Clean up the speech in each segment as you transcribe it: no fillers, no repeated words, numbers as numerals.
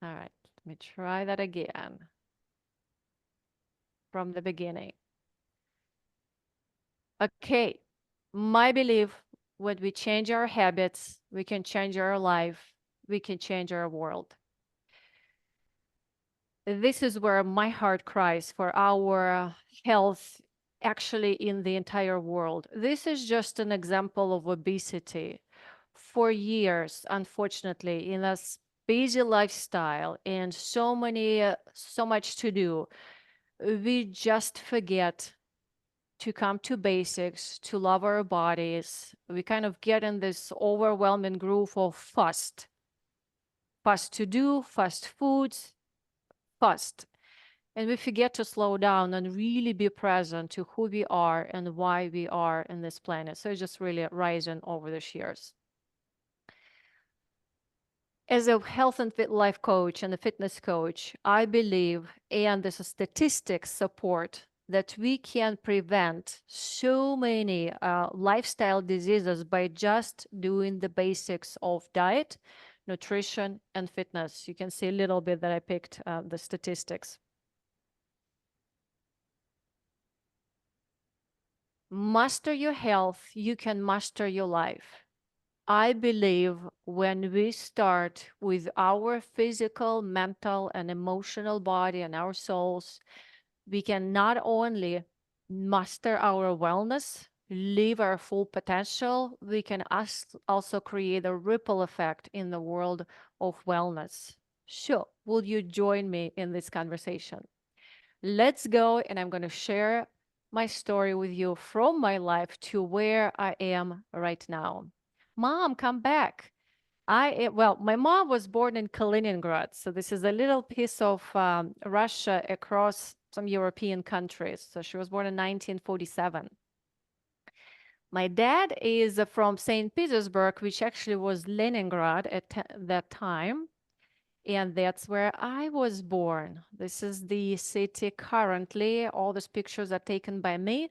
All right, let me try that again from the beginning. Okay, my belief, when we change our habits, we can change our life, we can change our world. This is where my heart cries for our health actually in the entire world. This is just an example of obesity. For years, unfortunately, in a busy lifestyle and so much to do, we just forget to come to basics, to love our bodies. We kind of get in this overwhelming groove of fast to do, fast foods, fast. And we forget to slow down and really be present to who we are and why we are in this planet. So it's just really rising over the years. As a health and fit life coach and a fitness coach, I believe, and this is statistics support, that we can prevent so many lifestyle diseases by just doing the basics of diet, nutrition, and fitness. You can see a little bit that I picked the statistics. Master your health, you can master your life. I believe when we start with our physical, mental, and emotional body and our souls, we can not only master our wellness, live our full potential, we can also create a ripple effect in the world of wellness. So, will you join me in this conversation? Let's go, and I'm going to share my story with you from my life to where I am right now. Mom, come back. Well, my mom was born in Kaliningrad, so this is a little piece of Russia across some European countries. So she was born in 1947. My dad is from St. Petersburg, which actually was Leningrad at that time. And that's where I was born. This is the city currently. All these pictures are taken by me.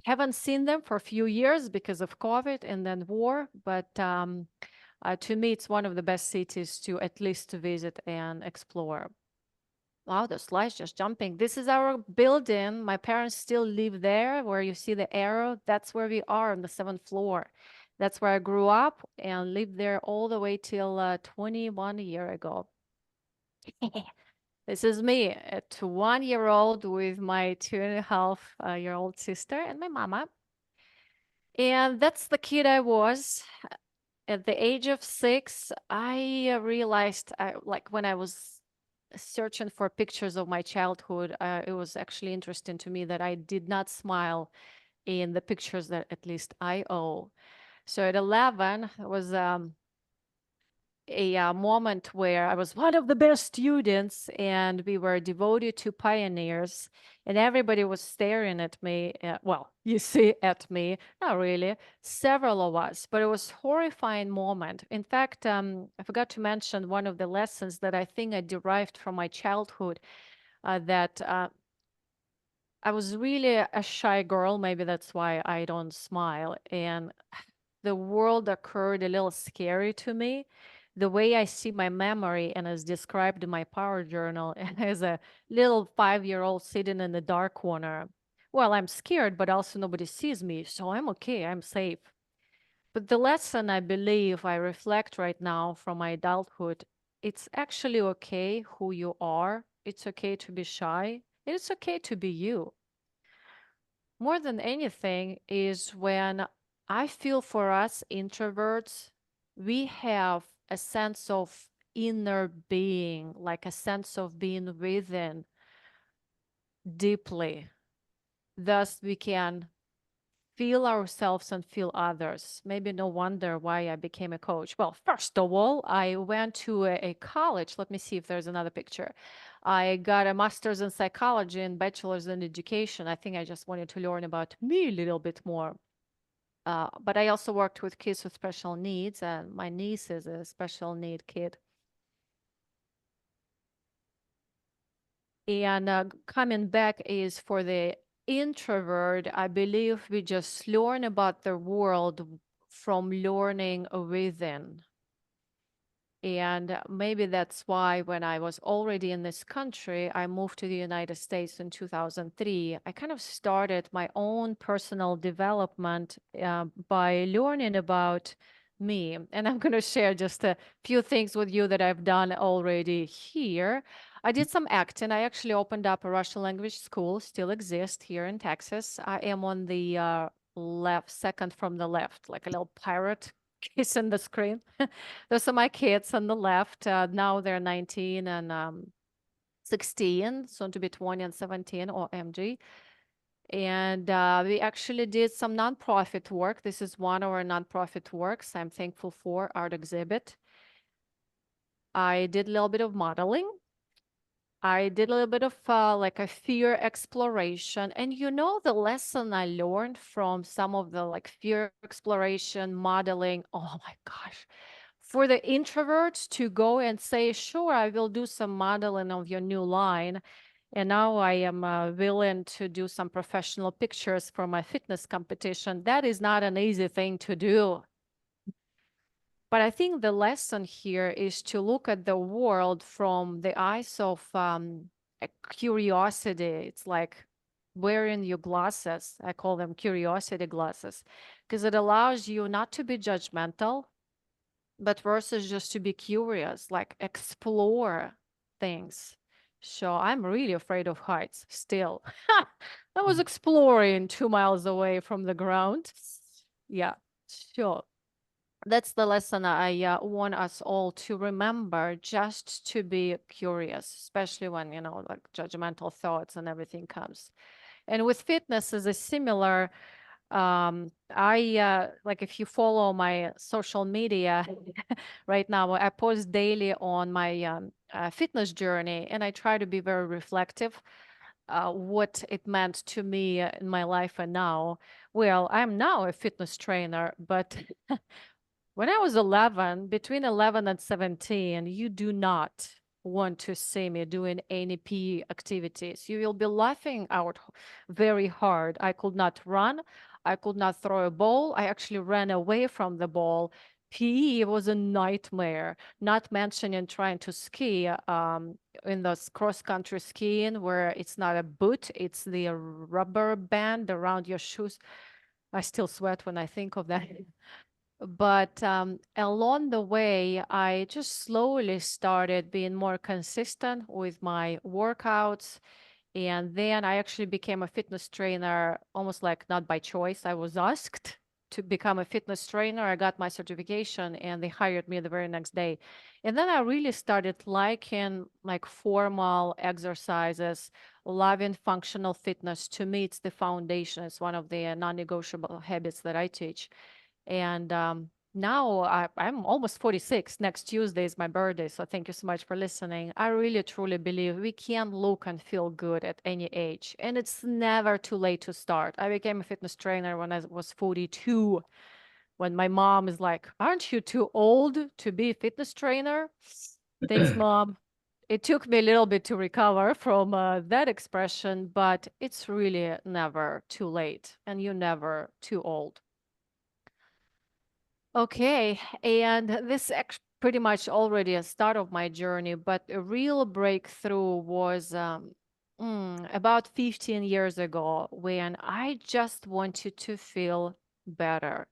Haven't seen them for a few years because of COVID and then war, but to me, it's one of the best cities to at least to visit and explore. Wow, the slide's just jumping. This is our building. My parents still live there where you see the arrow. That's where we are on the seventh floor. That's where I grew up and lived there all the way till 21 year ago. This is me at 1 year old with my 2.5 year old sister and my mama. And that's the kid I was. At the age of 6, I realized, like when I was searching for pictures of my childhood, it was actually interesting to me that I did not smile in the pictures that at least I owe. So at 11, it was a moment where I was one of the best students and we were devoted to pioneers and everybody was staring at me. Well, you see at me, not really, several of us, but it was horrifying moment. In fact, I forgot to mention one of the lessons that I think I derived from my childhood, that I was really a shy girl. Maybe that's why I don't smile. And the world occurred a little scary to me. The way I see my memory, and as described in my power journal, as a little 5 year old sitting in the dark corner. Well, I'm scared, but also nobody sees me, so I'm okay, I'm safe. But the lesson I believe I reflect right now from my adulthood, it's actually okay who you are. It's okay to be shy. It's okay to be you. More than anything is when I feel for us introverts, we have a sense of inner being, like a sense of being within deeply. Thus, we can feel ourselves and feel others. Maybe no wonder why I became a coach. Well, first of all, I went to a college. Let me see if there's another picture. I got a master's in psychology and bachelor's in education. I think I just wanted to learn about me a little bit more. But I also worked with kids with special needs, and my niece is a special need kid. And coming back is for the introvert, I believe we just learn about the world from learning within. And maybe that's why when I was already in this country, I moved to the United States in 2003. I kind of started my own personal development by learning about me. And I'm going to share just a few things with you that I've done already here. I did some acting. I actually opened up a Russian language school, still exists here in Texas. I am on the left, second from the left, like a little pirate kissing the screen. Those are my kids on the left. Now they're 19 and 16, soon to be 20 and 17, OMG. And we actually did some nonprofit work. This is one of our nonprofit works I'm thankful for, Art Exhibit. I did a little bit of modeling. I did a little bit of like a fear exploration. And you know, the lesson I learned from some of the like fear exploration modeling, oh my gosh, for the introverts to go and say, sure, I will do some modeling of your new line. And now I am willing to do some professional pictures for my fitness competition. That is not an easy thing to do. But I think the lesson here is to look at the world from the eyes of a curiosity. It's like wearing your glasses. I call them curiosity glasses, because it allows you not to be judgmental, but versus just to be curious, like explore things. So I'm really afraid of heights still. I was exploring 2 miles away from the ground. Yeah, sure. That's the lesson I want us all to remember, just to be curious, especially when, you know, like judgmental thoughts and everything comes. And with fitness is a similar, I like if you follow my social media right now, I post daily on my fitness journey, and I try to be very reflective what it meant to me in my life and now. Well, I'm now a fitness trainer, but when I was 11, between 11 and 17, you do not want to see me doing any PE activities. You will be laughing out very hard. I could not run. I could not throw a ball. I actually ran away from the ball. PE was a nightmare, not mentioning trying to ski in those cross-country skiing where it's not a boot, it's the rubber band around your shoes. I still sweat when I think of that. But along the way, I just slowly started being more consistent with my workouts. And then I actually became a fitness trainer, almost like not by choice. I was asked to become a fitness trainer. I got my certification and they hired me the very next day. And then I really started liking like formal exercises, loving functional fitness. To me, it's the foundation. It's one of the non-negotiable habits that I teach. And now I'm almost 46. Next Tuesday is my birthday. So thank you so much for listening. I really truly believe we can look and feel good at any age. And it's never too late to start. I became a fitness trainer when I was 42. When my mom is like, aren't you too old to be a fitness trainer? Thanks, Mom. It took me a little bit to recover from that expression, but it's really never too late and you're never too old. Okay, and this pretty much already a start of my journey, but a real breakthrough was about 15 years ago when I just wanted to feel better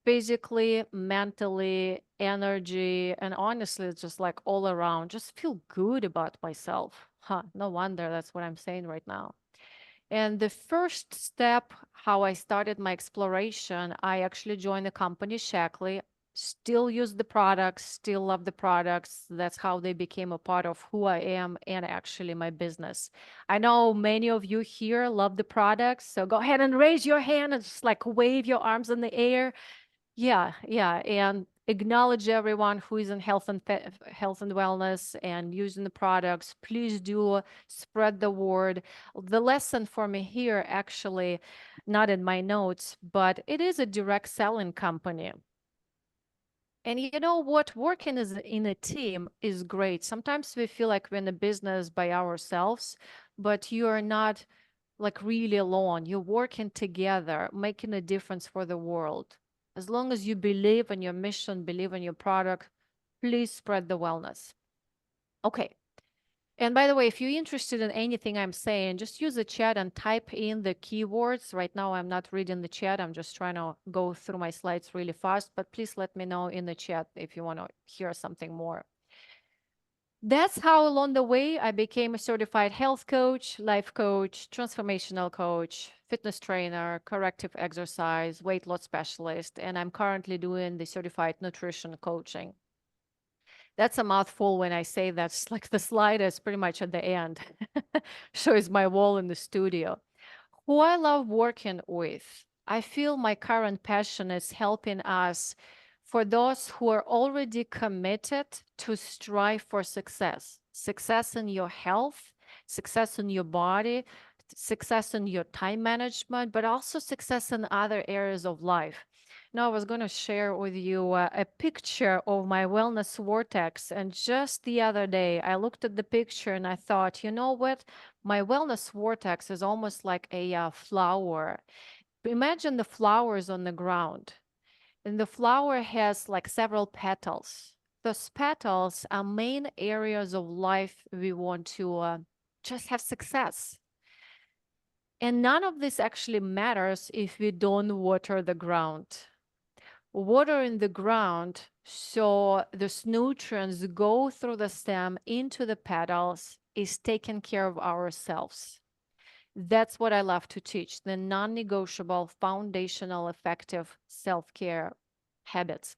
physically, mentally, energy, and honestly, it's just like all around, just feel good about myself. Huh, no wonder that's what I'm saying right now. And the first step, how I started my exploration, I actually joined the company Shackley, still use the products, still love the products. That's how they became a part of who I am and actually my business. I know many of you here love the products, so go ahead and raise your hand and just like wave your arms in the air. Yeah, yeah, and acknowledge everyone who is in health and wellness and using the products. Please do spread the word. The lesson for me here, actually, not in my notes, but it is a direct selling company. And you know what? Working as in a team is great. Sometimes we feel like we're in a business by ourselves, but you are not like really alone. You're working together, making a difference for the world. As long as you believe in your mission, believe in your product, Please spread the wellness. Okay. And by the way, if you're interested in anything I'm saying, just use the chat and type in the keywords. Right now, I'm not reading the chat. I'm just trying to go through my slides really fast, but please let me know in the chat if you want to hear something more. That's how along the way I became a certified health coach, life coach, transformational coach, fitness trainer, corrective exercise, weight loss specialist, and I'm currently doing the certified nutrition coaching. That's a mouthful when I say that's like the slide is pretty much at the end. Shows my wall in the studio. Who I love working with. I feel my current passion is helping us for those who are already committed to strive for success. Success in your health, success in your body, success in your time management, but also success in other areas of life. Now, I was going to share with you a picture of my wellness vortex. And just the other day, I looked at the picture and I thought, you know what? My wellness vortex is almost like a flower. Imagine the flowers on the ground. And the flower has like several petals. Those petals are main areas of life we want to just have success. And none of this actually matters if we don't water the ground. Water in the ground so those nutrients go through the stem into the petals is taking care of ourselves. That's what I love to teach, the non-negotiable, foundational, effective self-care habits.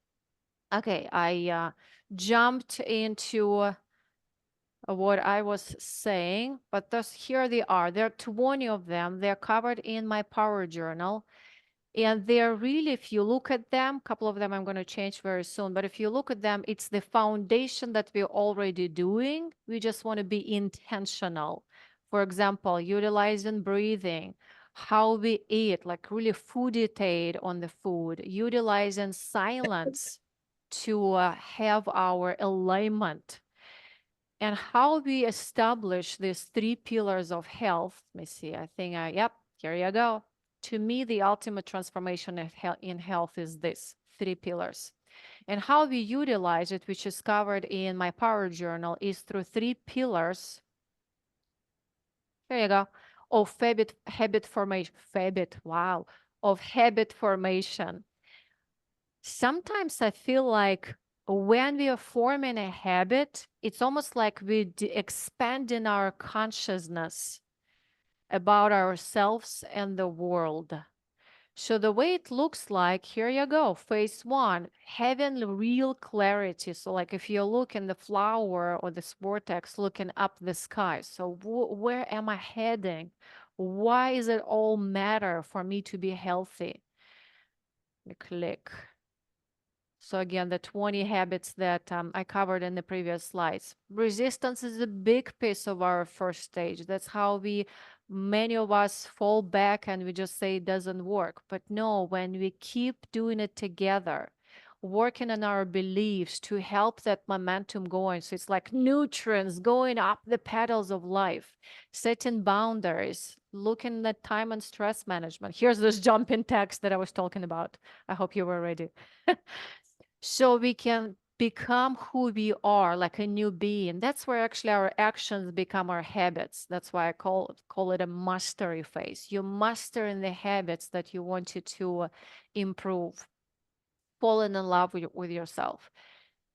Okay, I jumped into what I was saying, but thus here they are. There are 20 of them. They're covered in my power journal. And they're really, if you look at them, a couple of them I'm going to change very soon, but if you look at them, it's the foundation that we're already doing. We just want to be intentional. For example, utilizing breathing, how we eat, like really fooditate on the food, utilizing silence to have our alignment, and how we establish these 3 pillars of health. Let me see. I think yep, here you go. To me, the ultimate transformation in health is this 3 pillars. And how we utilize it, which is covered in my power journal, is through 3 pillars. Here you go. Of habit formation. Wow. Of habit formation. Sometimes I feel like when we are forming a habit, it's almost like we expanding our consciousness about ourselves and the world. So the way it looks like, here you go, phase 1, having real clarity. So like if you look in the flower or this vortex, looking up the sky. So where am I heading? Why does it all matter for me to be healthy? Click. So again, the 20 habits that I covered in the previous slides. Resistance is a big piece of our first stage. That's how many of us fall back and we just say it doesn't work. But no, when we keep doing it together, working on our beliefs to help that momentum going. So it's like nutrients going up the pedals of life, setting boundaries, looking at time and stress management. Here's this jumping text that I was talking about. I hope you were ready. So we can become who we are, like a new being. That's where actually our actions become our habits. That's why I call it a mastery phase. You're mastering the habits that you wanted to improve, falling in love with yourself.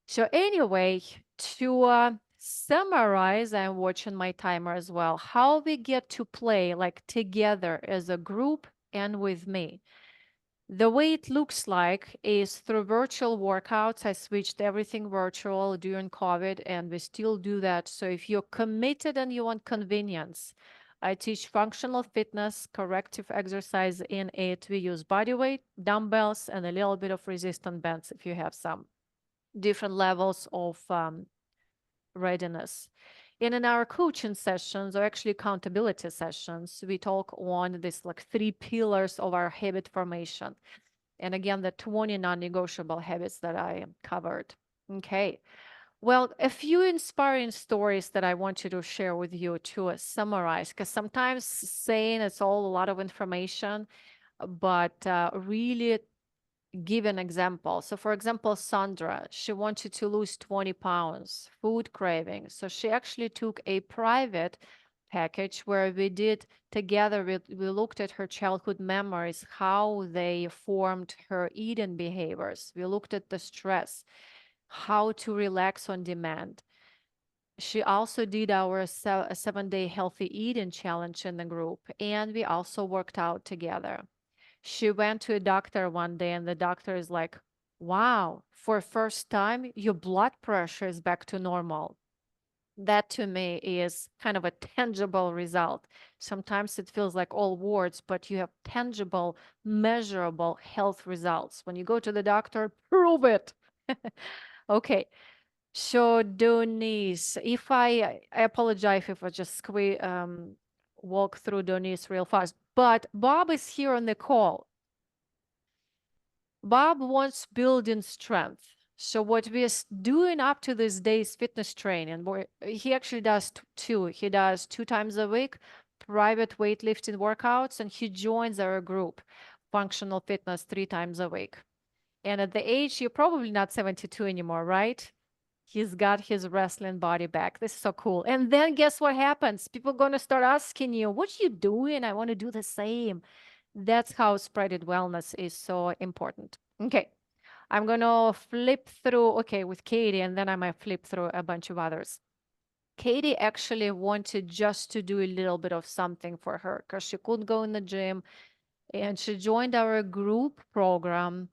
So anyway, to summarize, I'm watching my timer as well, how we get to play like together as a group and with me. The way it looks like is through virtual workouts. I switched everything virtual during COVID, and we still do that. So if you're committed and you want convenience, I teach functional fitness, corrective exercise in it. We use body weight, dumbbells, and a little bit of resistance bands if you have some different levels of readiness. And in our coaching sessions, or actually accountability sessions, we talk on this like 3 pillars of our habit formation. And again, the 20 non-negotiable habits that I covered. Okay. Well, a few inspiring stories that I want you to share with you to summarize, because sometimes saying it's all a lot of information, but really give an example. So for example, Sandra, she wanted to lose 20 pounds, food cravings. So she actually took a private package where we did together, we looked at her childhood memories, how they formed her eating behaviors. We looked at the stress, how to relax on demand. She also did our 7-day healthy eating challenge in the group, and we also worked out together. She went to a doctor one day, and the doctor is like, wow, for first time, your blood pressure is back to normal. That to me is kind of a tangible result. Sometimes it feels like all words, but you have tangible, measurable health results. When you go to the doctor, prove it. Okay. So Denise, if I apologize if I just walk through Denise real fast, but Bob is here on the call. Bob wants building strength. So what we are doing up to this day is fitness training. Where he actually does two. He does 2 times a week private weightlifting workouts, and he joins our group, functional fitness, 3 times a week. And at the age, you're probably not 72 anymore, right? He's got his wrestling body back. This is so cool. And then guess what happens? People are going to start asking you, what you doing? I want to do the same. That's how spreaded wellness is so important. Okay. I'm going to flip through, okay, with Katie, and then I might flip through a bunch of others. Katie actually wanted just to do a little bit of something for her because she couldn't go in the gym, and she joined our group program,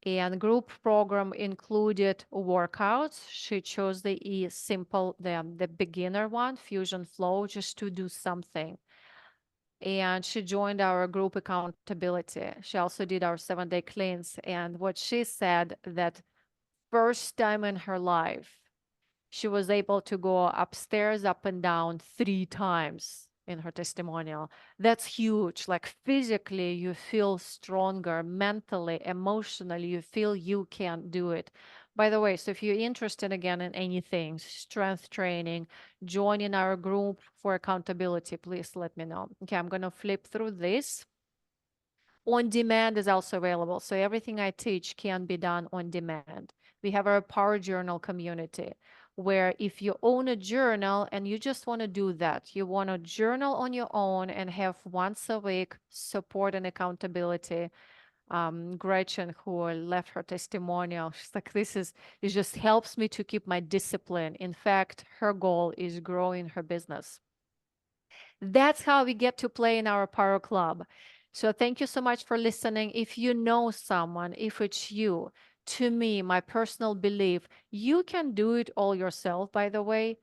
and group program included workouts. She chose the simple, the beginner one, Fusion Flow, just to do something. And she joined our group accountability. She also did our 7-day cleanse. And what she said, that first time in her life, she was able to go upstairs, up and down 3 times in her testimonial. That's huge. Like physically, you feel stronger, mentally, emotionally, you feel you can do it. By the way, so if you're interested again in anything, strength training, joining our group for accountability, please let me know. Okay, I'm going to flip through this. On demand is also available. So everything I teach can be done on demand. We have our Power Journal community where if you own a journal and you just want to do that, you want to journal on your own and have once a week support and accountability. Gretchen, who left her testimonial, she's like, it just helps me to keep my discipline. In fact, her goal is growing her business. That's how we get to play in our Power Club. So thank you so much for listening. If you know someone, if it's you, to me, my personal belief, you can do it all yourself, by the way,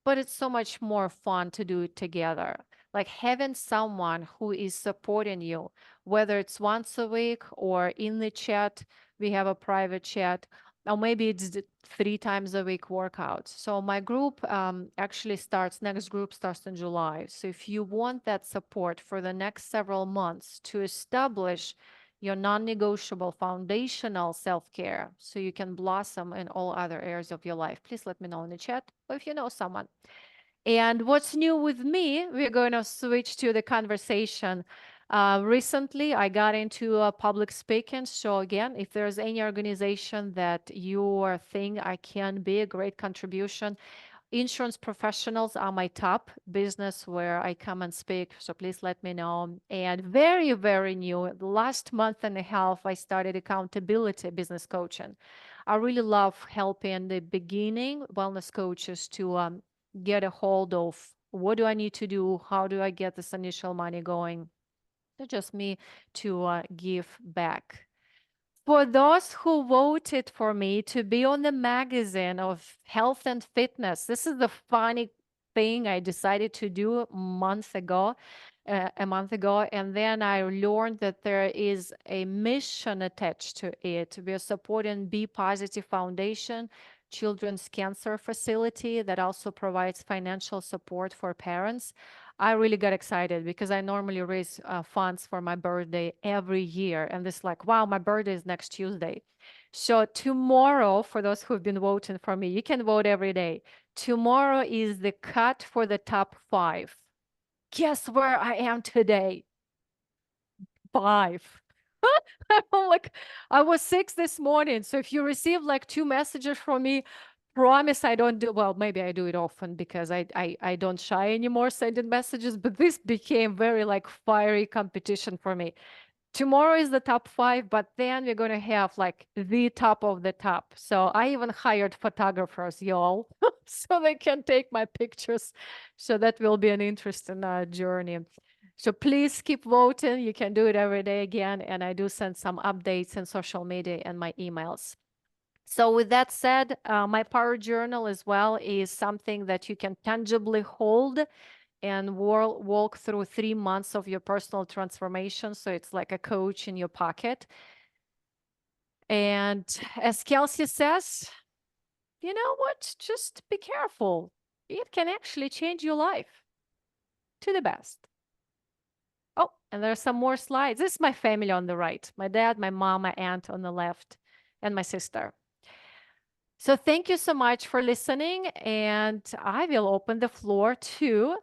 but it's so much more fun to do it together. Like having someone who is supporting you, whether it's once a week or in the chat, we have a private chat, or maybe it's 3 times a week workouts. So my group actually next group starts in July. So if you want that support for the next several months to establish your non-negotiable foundational self-care so you can blossom in all other areas of your life, please let me know in the chat, or if you know someone. And what's new with me, we're going to switch to the conversation. Recently, I got into public speaking. So again, if there's any organization that you think I can be a great contribution, insurance professionals are my top business where I come and speak. So please let me know. And very, very new, last month and a half, I started accountability business coaching. I really love helping the beginning wellness coaches to get a hold of what do I need to do? How do I get this initial money going? It's just me to give back. For those who voted for me to be on the magazine of health and fitness, this is the funny thing I decided to do a month ago, and then I learned that there is a mission attached to it. We are supporting Be Positive Foundation, Children's Cancer Facility that also provides financial support for parents. I really got excited because I normally raise funds for my birthday every year. And this like, wow, my birthday is next Tuesday. So tomorrow, for those who've been voting for me, you can vote every day. Tomorrow is the cut for the top 5. Guess where I am today? 5. I'm like, I was 6 this morning. So if you receive like 2 messages from me, promise I don't do, well, maybe I do it often because I don't shy anymore sending messages, but this became very like fiery competition for me. Tomorrow is the top 5, but then we're going to have like the top of the top. So I even hired photographers, y'all, so they can take my pictures. So that will be an interesting journey. So please keep voting. You can do it every day again. And I do send some updates in social media and my emails. So with that said, my power journal as well is something that you can tangibly hold and walk through 3 months of your personal transformation. So it's like a coach in your pocket. And as Kelsey says, you know what? Just be careful. It can actually change your life to the best. Oh, and there are some more slides. This is my family on the right. My dad, my mom, my aunt on the left, and my sister. So thank you so much for listening. And I will open the floor to